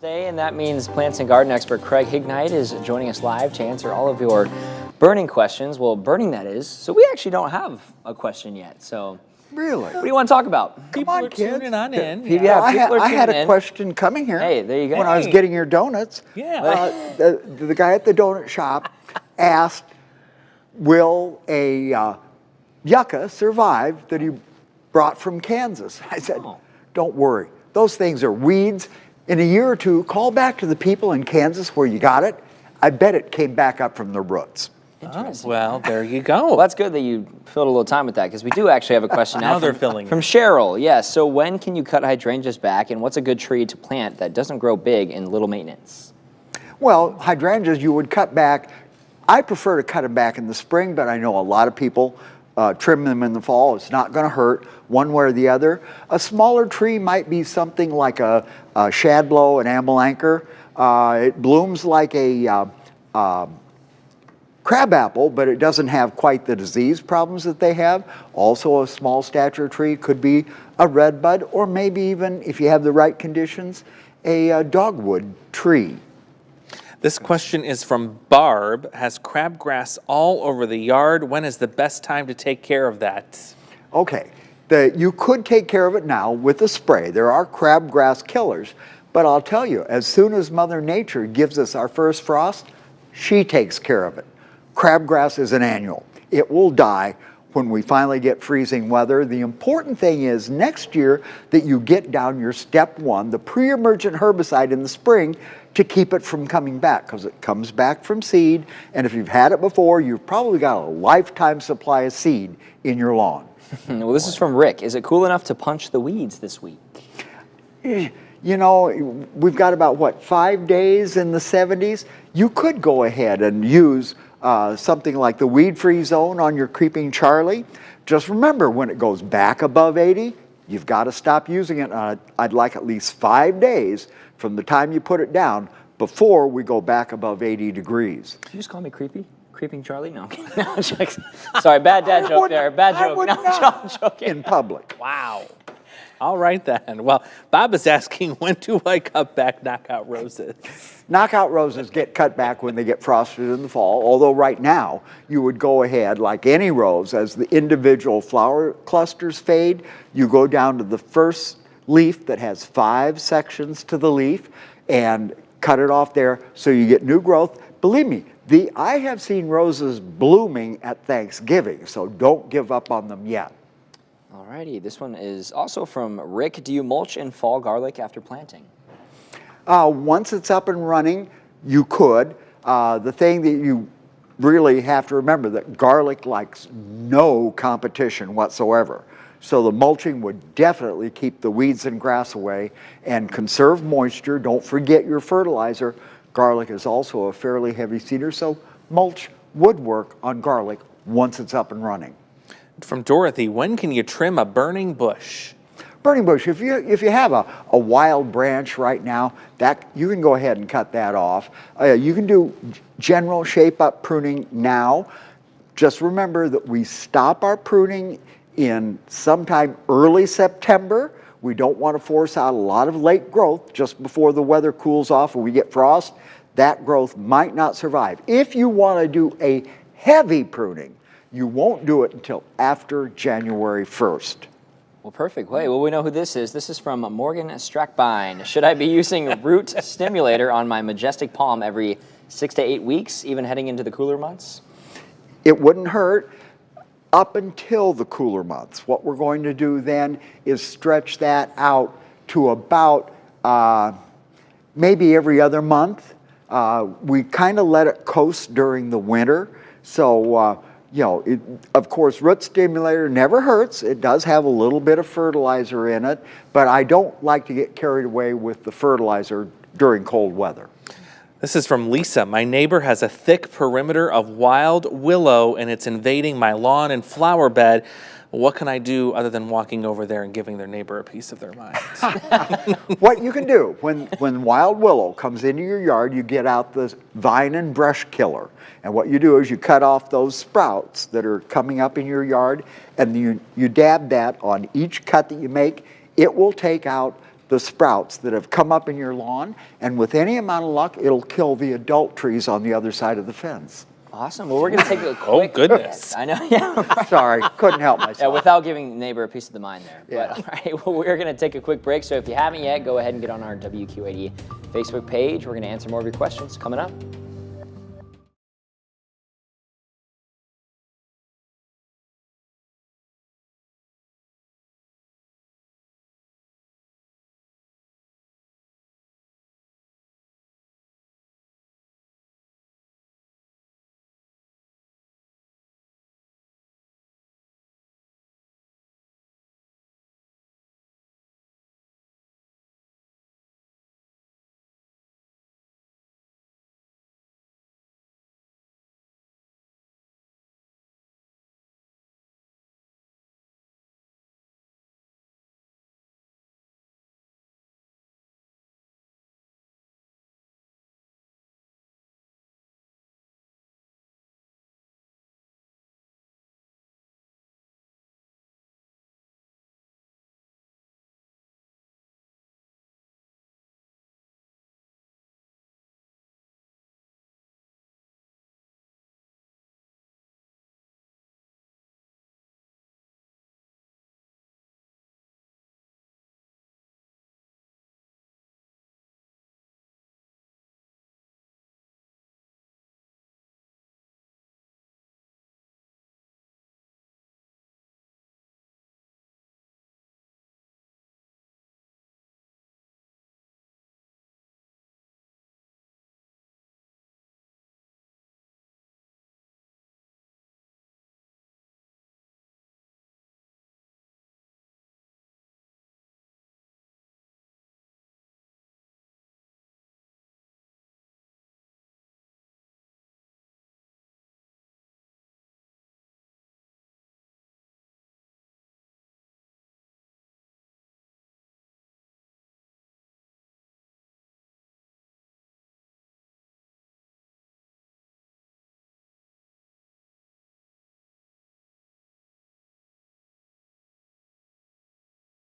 Day, and that means plants and garden expert Craig Hignight is joining us live to answer all of your burning questions. Well, burning that is. So we actually don't have a question yet. So really, what do you want to talk about? Come on, kids. Tuning on in. Yeah, I had a question coming here. Hey, there you go. When I was getting your donuts, the guy at the donut shop asked, "Will a yucca survive that he brought from Kansas?" I said, "Don't worry. Those things are weeds. In a year or two, call back to the people in Kansas where you got it. I bet it came back up from the roots." Interesting. Oh, well, there you go. Well, that's good that you filled a little time with that, because we do actually have a question now they're filling from Cheryl. Yes. So when can you cut hydrangeas back, and what's a good tree to plant that doesn't grow big in little maintenance? Well, hydrangeas you would cut back. I prefer to cut them back in the spring, but I know a lot of people trim them in the fall. It's not going to hurt one way or the other. A smaller tree might be something like a shadblow, an amelancher. It blooms like a crabapple, but it doesn't have quite the disease problems that they have. Also, a small stature tree could be a redbud, or maybe even, if you have the right conditions, a dogwood tree. This question is from Barb. Has crabgrass all over the yard. When is the best time to take care of that? Okay, you could take care of it now with a spray. There are crabgrass killers, but I'll tell you, as soon as Mother Nature gives us our first frost, she takes care of it. Crabgrass is an annual. It will die when we finally get freezing weather. The important thing is next year that you get down your step one, the pre-emergent herbicide in the spring, to keep it from coming back, because it comes back from seed, and if you've had it before, you've probably got a lifetime supply of seed in your lawn. Well, this is from Rick. Is it cool enough to punch the weeds this week? You know, we've got about, what, 5 days in the 70s? You could go ahead and use something like the weed-free zone on your creeping Charlie. Just remember, when it goes back above 80, you've got to stop using it. I'd like at least 5 days from the time you put it down before we go back above 80 degrees. Did you just call me creepy? Creeping Charlie? No. No, sorry, bad dad joke there. Bad joke. No, I'm joking. In public. Wow. All right then. Well, Bob is asking, when do I cut back knockout roses? Knockout roses get cut back when they get frosted in the fall, although right now you would go ahead, like any rose, as the individual flower clusters fade, you go down to the first leaf that has 5 sections to the leaf and cut it off there so you get new growth. Believe me, I have seen roses blooming at Thanksgiving, so don't give up on them yet. Alrighty, this one is also from Rick. Do you mulch and fall garlic after planting? Once it's up and running, you could. The thing that you really have to remember, that garlic likes no competition whatsoever. So the mulching would definitely keep the weeds and grass away and conserve moisture. Don't forget your fertilizer. Garlic is also a fairly heavy seeder, so mulch would work on garlic once it's up and running. From Dorothy, when can you trim a burning bush? Burning bush, if you have a wild branch right now, that you can go ahead and cut that off. You can do general shape-up pruning now. Just remember that we stop our pruning in sometime early September. We don't want to force out a lot of late growth just before the weather cools off and we get frost. That growth might not survive. If you want to do a heavy pruning, you won't do it until after January 1st. Well, perfect. Hey, well, we know who this is. This is from Morgan Strackbine. Should I be using root stimulator on my majestic palm every 6 to 8 weeks, even heading into the cooler months? It wouldn't hurt up until the cooler months. What we're going to do then is stretch that out to about maybe every other month. We kind of let it coast during the winter. So, you know, of course, root stimulator never hurts. It does have a little bit of fertilizer in it, but I don't like to get carried away with the fertilizer during cold weather. This is from Lisa. My neighbor has a thick perimeter of wild willow and it's invading my lawn and flower bed. What can I do other than walking over there and giving their neighbor a piece of their mind? What you can do, when wild willow comes into your yard, you get out the vine and brush killer. And what you do is you cut off those sprouts that are coming up in your yard, and you dab that on each cut that you make. It will take out the sprouts that have come up in your lawn, and with any amount of luck, it'll kill the adult trees on the other side of the fence. Awesome. Well, we're going to take a quick... Oh, goodness. I know, yeah. Right. Sorry, couldn't help myself. Yeah, without giving neighbor a piece of the mind there. Yeah. But, all right, well, we're going to take a quick break. So if you haven't yet, go ahead and get on our WQ80 Facebook page. We're going to answer more of your questions coming up.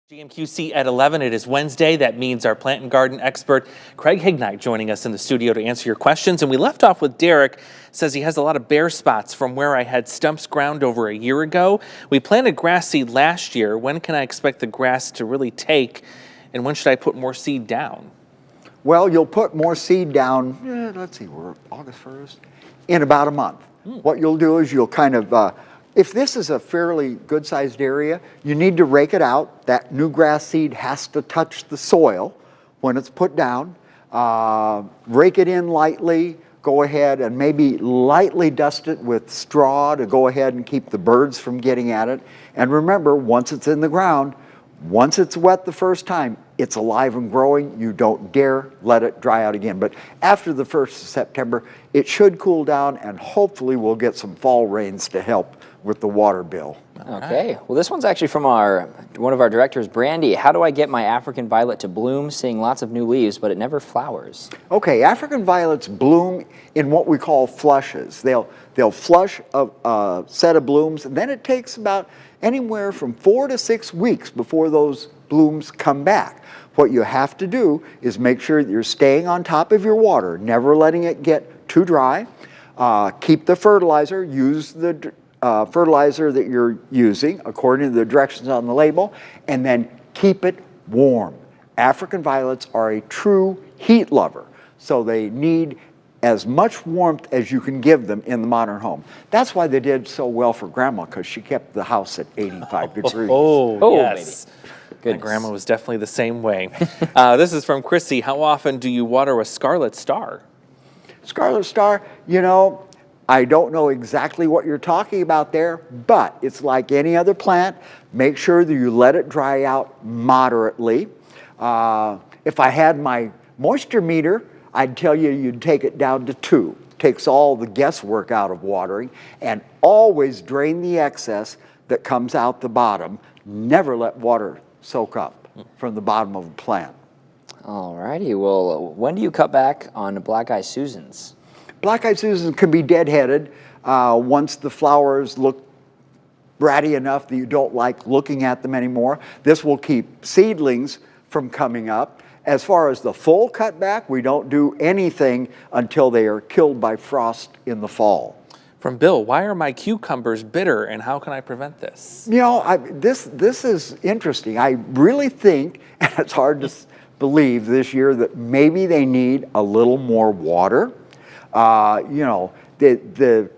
GMQC at 11. It is Wednesday. That means our plant and garden expert, Craig Hignight, joining us in the studio to answer your questions. And we left off with Derek. Says he has a lot of bare spots from where I had stumps ground over a year ago. We planted grass seed last year. When can I expect the grass to really take? And when should I put more seed down? Well, you'll put more seed down, let's see, we're August 1st, in about a month. What you'll do is you'll kind of, if this is a fairly good-sized area, you need to rake it out. That new grass seed has to touch the soil when it's put down. Rake it in lightly. Go ahead and maybe lightly dust it with straw to go ahead and keep the birds from getting at it. And remember, once it's in the ground, once it's wet the first time, it's alive and growing. You don't dare let it dry out again. But after the 1st of September, it should cool down, and hopefully we'll get some fall rains to help with the water bill. Okay. Well, this one's actually from one of our directors, Brandy. How do I get my African violet to bloom, seeing lots of new leaves, but it never flowers? Okay, African violets bloom in what we call flushes. They'll flush a set of blooms, and then it takes about anywhere from 4 to 6 weeks before those blooms come back. What you have to do is make sure that you're staying on top of your water, never letting it get too dry. Keep the fertilizer, use the fertilizer that you're using according to the directions on the label, and then keep it warm. African violets are a true heat lover, so they need as much warmth as you can give them in the modern home. That's why they did so well for Grandma, because she kept the house at 85 degrees. Oh, yes. Baby. My grandma was definitely the same way. This is from Chrissy. How often do you water a scarlet star? Scarlet star, you know, I don't know exactly what you're talking about there, but it's like any other plant. Make sure that you let it dry out moderately. If I had my moisture meter, I'd tell you you'd take it down to 2. Takes all the guesswork out of watering, and always drain the excess that comes out the bottom. Never let water soak up from the bottom of a plant. All righty. Well, when do you cut back on black-eyed Susans? Black-eyed Susans can be deadheaded once the flowers look bratty enough that you don't like looking at them anymore. This will keep seedlings from coming up. As far as the full cutback, we don't do anything until they are killed by frost in the fall. From Bill, why are my cucumbers bitter and how can I prevent this? You know, this is interesting. I really think, and it's hard to believe this year, that maybe they need a little more water. You know, the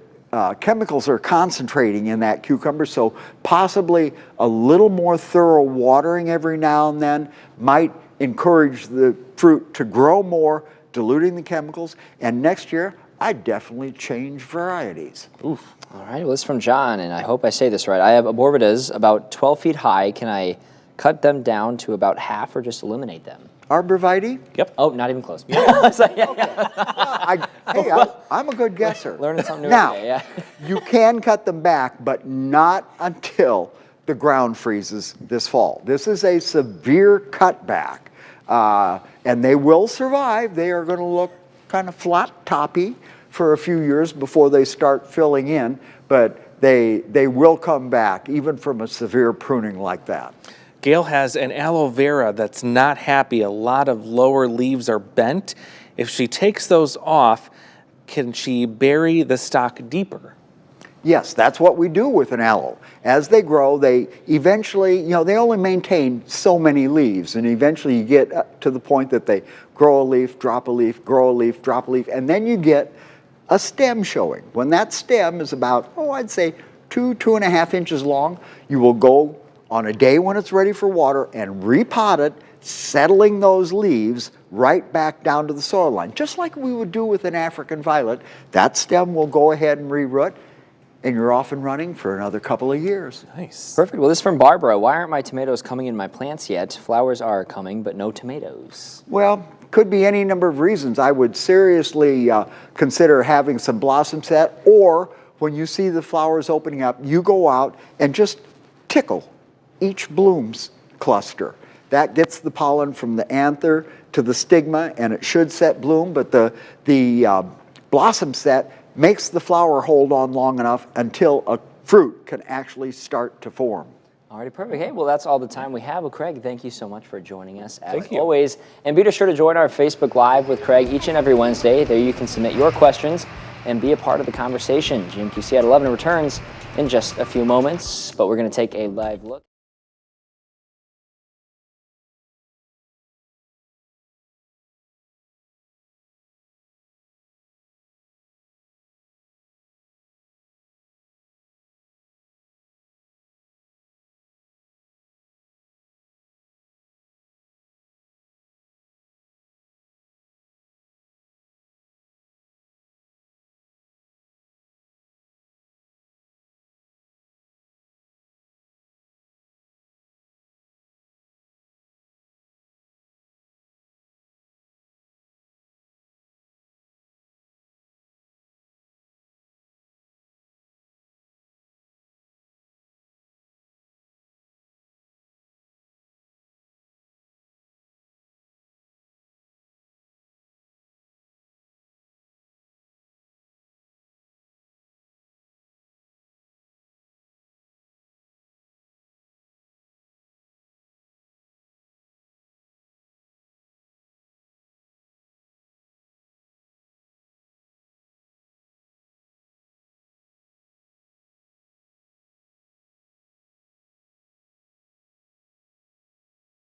chemicals are concentrating in that cucumber, so possibly a little more thorough watering every now and then might encourage the fruit to grow more, diluting the chemicals. And next year, I'd definitely change varieties. Oof. All right, well, this is from John, and I hope I say this right. I have aborvidas about 12 feet high. Can I cut them down to about half or just eliminate them? Arborvitae? Yep. Oh, not even close. I'm a good guesser. Learning something new now, every day, yeah. You can cut them back, but not until the ground freezes this fall. This is a severe cutback, and they will survive. They are going to look kind of flat toppy for a few years before they start filling in, but they will come back even from a severe pruning like that. Gail has an aloe vera that's not happy. A lot of lower leaves are bent. If she takes those off, can she bury the stock deeper? Yes, that's what we do with an aloe. As they grow, they eventually, you know, they only maintain so many leaves, and eventually you get to the point that they grow a leaf, drop a leaf, grow a leaf, drop a leaf, and then you get a stem showing. When that stem is about, I'd say 2.5 inches long, you will go on a day when it's ready for water and repot it, settling those leaves right back down to the soil line. Just like we would do with an African violet, that stem will go ahead and reroot, and you're off and running for another couple of years. Nice. Perfect. Well, this is from Barbara. Why aren't my tomatoes coming in my plants yet? Flowers are coming, but no tomatoes. Well, could be any number of reasons. I would seriously consider having some blossom set, or when you see the flowers opening up, you go out and just tickle each bloom's cluster. That gets the pollen from the anther to the stigma, and it should set bloom, but the blossom set makes the flower hold on long enough until a fruit can actually start to form. Alrighty, perfect. Hey, well, that's all the time we have. Well, Craig, thank you so much for joining us as Thank you. always. And be sure to join our Facebook Live with Craig each and every Wednesday. There you can submit your questions and be a part of the conversation. GMQC at 11 returns in just a few moments, but we're going to take a live look.